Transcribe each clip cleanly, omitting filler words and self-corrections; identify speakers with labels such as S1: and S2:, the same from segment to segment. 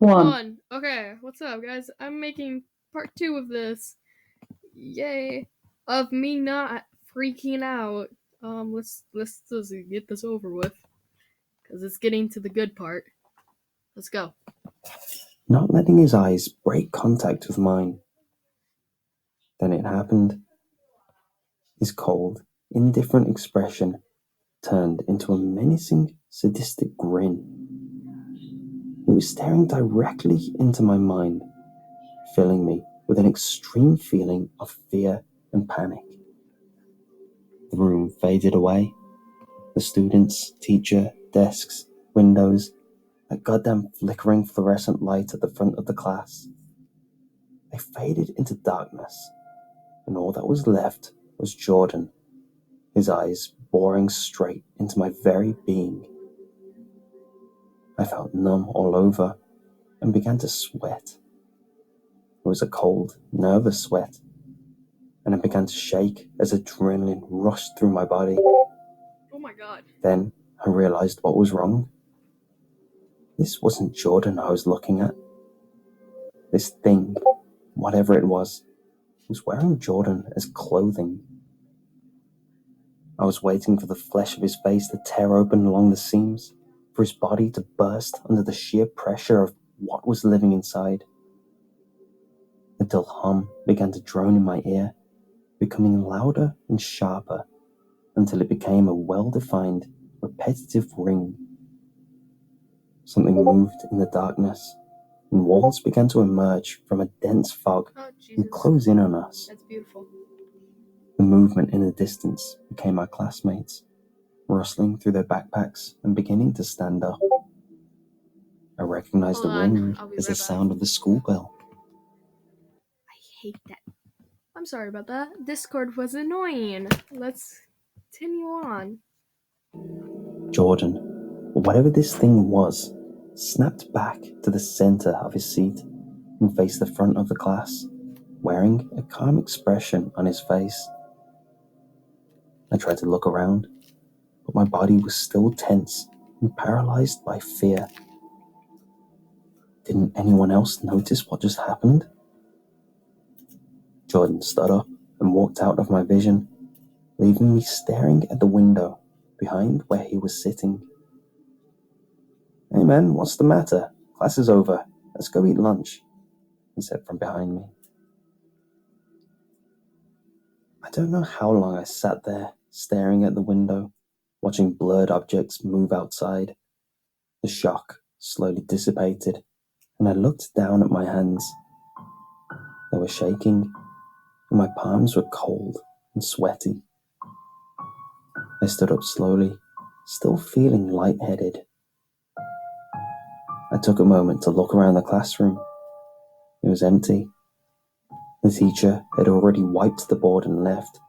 S1: One.
S2: One. Okay, what's up, guys? I'm making part 2 of this. Yay! Of me not freaking out. Let's just get this over with, cause it's getting to the good part. Let's go.
S1: Not letting his eyes break contact with mine. Then it happened. His cold, indifferent expression turned into a menacing, sadistic grin. He was staring directly into my mind, filling me with an extreme feeling of fear and panic. The room faded away. The students, teacher, desks, windows, that goddamn flickering fluorescent light at the front of the class. They faded into darkness, and all that was left was Jordan, his eyes boring straight into my very being. I felt numb all over and began to sweat. It was a cold, nervous sweat, and I began to shake as adrenaline rushed through my body.
S2: Oh my god.
S1: Then I realized what was wrong. This wasn't Jordan I was looking at. This thing, whatever it was wearing Jordan as clothing. I was waiting for the flesh of his face to tear open along the seams, for his body to burst under the sheer pressure of what was living inside. A dull hum began to drone in my ear, becoming louder and sharper until it became a well-defined, repetitive ring. Something moved in the darkness, and walls began to emerge from a dense fog
S2: Oh
S1: and
S2: Jesus.
S1: close in on us.
S2: That's beautiful.
S1: The movement in the distance became our classmates, rustling through their backpacks and beginning to stand up. I recognized
S2: Hold
S1: the
S2: on,
S1: ring
S2: I'll be
S1: as the
S2: right back.
S1: sound of the school bell.
S2: I hate that. I'm sorry about that. Discord was annoying. Let's continue on.
S1: Jordan, or whatever this thing was, snapped back to the center of his seat and faced the front of the class, wearing a calm expression on his face. I tried to look around, but my body was still tense and paralyzed by fear. Didn't anyone else notice what just happened? Jordan stood up and walked out of my vision, leaving me staring at the window behind where he was sitting. "Hey man, what's the matter? Class is over. Let's go eat lunch," he said from behind me. I don't know how long I sat there, staring at the window, watching blurred objects move outside. The shock slowly dissipated, and I looked down at my hands. They were shaking, and my palms were cold and sweaty. I stood up slowly, still feeling lightheaded. I took a moment to look around the classroom. It was empty. The teacher had already wiped the board and left.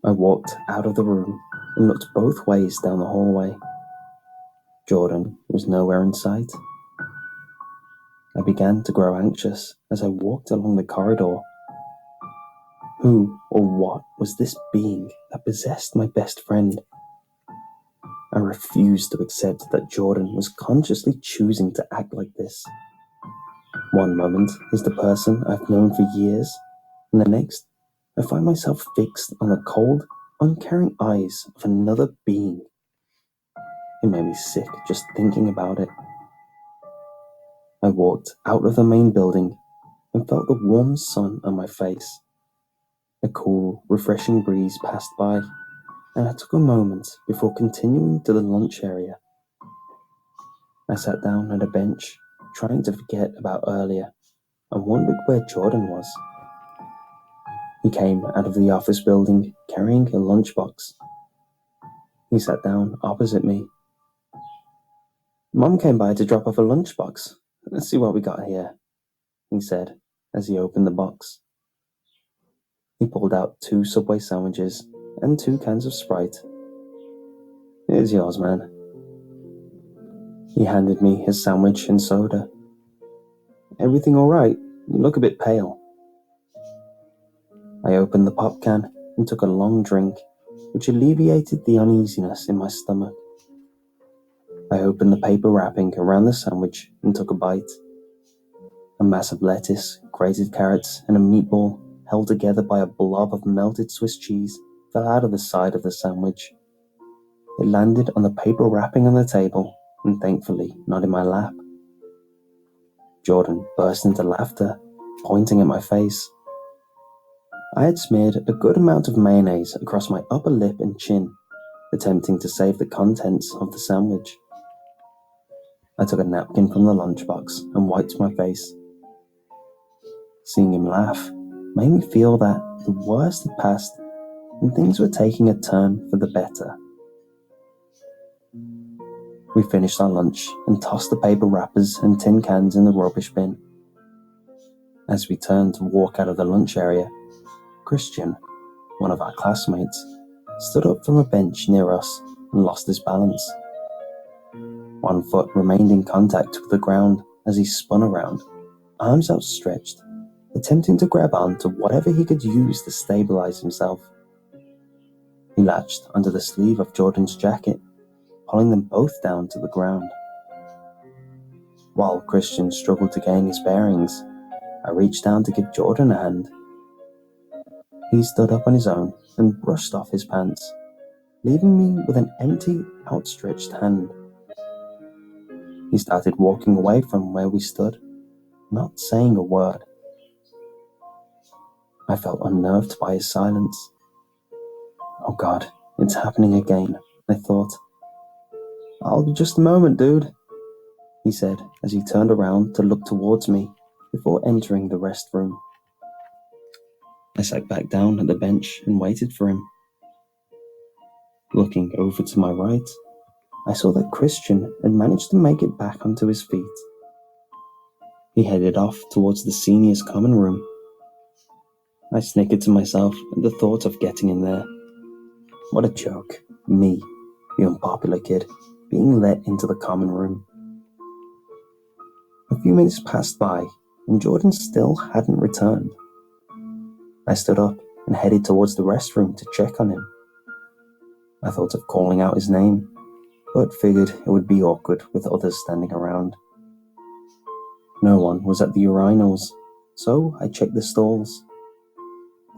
S1: I walked out of the room and looked both ways down the hallway. Jordan was nowhere in sight. I began to grow anxious as I walked along the corridor. Who or what was this being that possessed my best friend? I refused to accept that Jordan was consciously choosing to act like this. One moment is the person I've known for years, and the next, I find myself fixed on the cold, uncaring eyes of another being. It made me sick just thinking about it. I walked out of the main building and felt the warm sun on my face. A cool, refreshing breeze passed by, and I took a moment before continuing to the lunch area. I sat down at a bench, trying to forget about earlier, and wondered where Jordan was. He came out of the office building carrying a lunchbox. He sat down opposite me. "Mom came by to drop off a lunchbox. Let's see what we got here," he said as he opened the box. He pulled out 2 Subway sandwiches and 2 cans of Sprite. "Here's yours, man." He handed me his sandwich and soda. "Everything all right? You look a bit pale." I opened the pop can and took a long drink, which alleviated the uneasiness in my stomach. I opened the paper wrapping around the sandwich and took a bite. A mass of lettuce, grated carrots, and a meatball, held together by a blob of melted Swiss cheese, fell out of the side of the sandwich. It landed on the paper wrapping on the table, and thankfully not in my lap. Jordan burst into laughter, pointing at my face. I had smeared a good amount of mayonnaise across my upper lip and chin, attempting to save the contents of the sandwich. I took a napkin from the lunchbox and wiped my face. Seeing him laugh made me feel that the worst had passed and things were taking a turn for the better. We finished our lunch and tossed the paper wrappers and tin cans in the rubbish bin. As we turned to walk out of the lunch area, Christian, one of our classmates, stood up from a bench near us and lost his balance. One foot remained in contact with the ground as he spun around, arms outstretched, attempting to grab onto whatever he could use to stabilize himself. He latched onto the sleeve of Jordan's jacket, pulling them both down to the ground. While Christian struggled to gain his bearings, I reached down to give Jordan a hand. He stood up on his own and brushed off his pants, leaving me with an empty, outstretched hand. He started walking away from where we stood, not saying a word. I felt unnerved by his silence. Oh God, it's happening again, I thought. I'll be just a moment, dude, he said as he turned around to look towards me before entering the restroom. I sat back down at the bench and waited for him. Looking over to my right, I saw that Christian had managed to make it back onto his feet. He headed off towards the seniors' common room. I snickered to myself at the thought of getting in there. What a joke, me, the unpopular kid, being let into the common room. A few minutes passed by, and Jordan still hadn't returned. I stood up and headed towards the restroom to check on him. I thought of calling out his name, but figured it would be awkward with others standing around. No one was at the urinals, so I checked the stalls.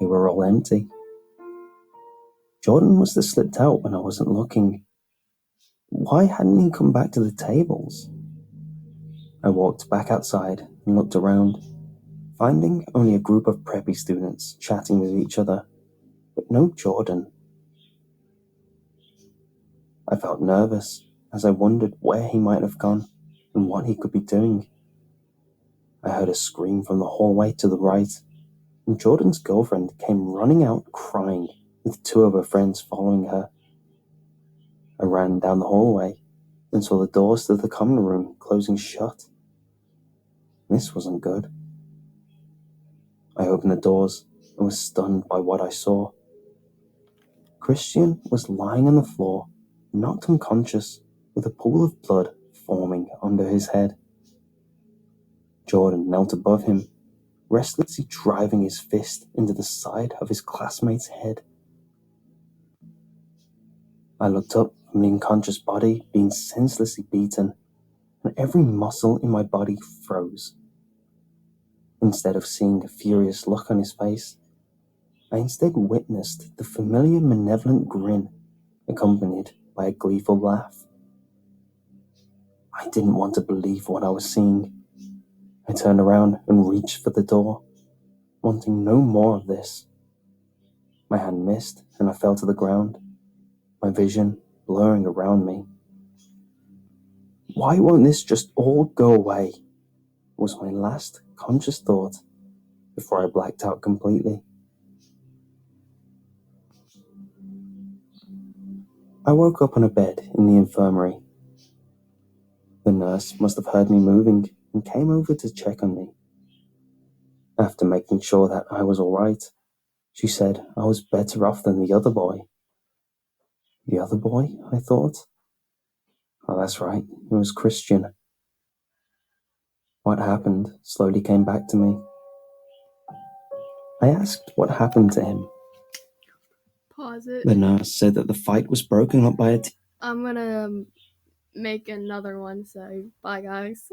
S1: They were all empty. Jordan must have slipped out when I wasn't looking. Why hadn't he come back to the tables? I walked back outside and looked around, finding only a group of preppy students chatting with each other, but no Jordan. I felt nervous as I wondered where he might have gone and what he could be doing. I heard a scream from the hallway to the right, and Jordan's girlfriend came running out crying with two of her friends following her. I ran down the hallway and saw the doors to the common room closing shut. This wasn't good. I opened the doors and was stunned by what I saw. Christian was lying on the floor, knocked unconscious, with a pool of blood forming under his head. Jordan knelt above him, restlessly driving his fist into the side of his classmate's head. I looked up from the unconscious body being senselessly beaten, and every muscle in my body froze. Instead of seeing a furious look on his face, I instead witnessed the familiar malevolent grin, accompanied by a gleeful laugh. I didn't want to believe what I was seeing. I turned around and reached for the door, wanting no more of this. My hand missed and I fell to the ground, my vision blurring around me. Why won't this just all go away? Was my last conscious thought before I blacked out completely. I woke up on a bed in the infirmary. The nurse must have heard me moving and came over to check on me. After making sure that I was all right, she said I was better off than the other boy. The other boy, I thought? Oh, that's right, it was Christian. What happened slowly came back to me. I asked what happened to him.
S2: Pause it.
S1: The nurse said that the fight was broken up by a
S2: I'm gonna make another one. So bye, guys.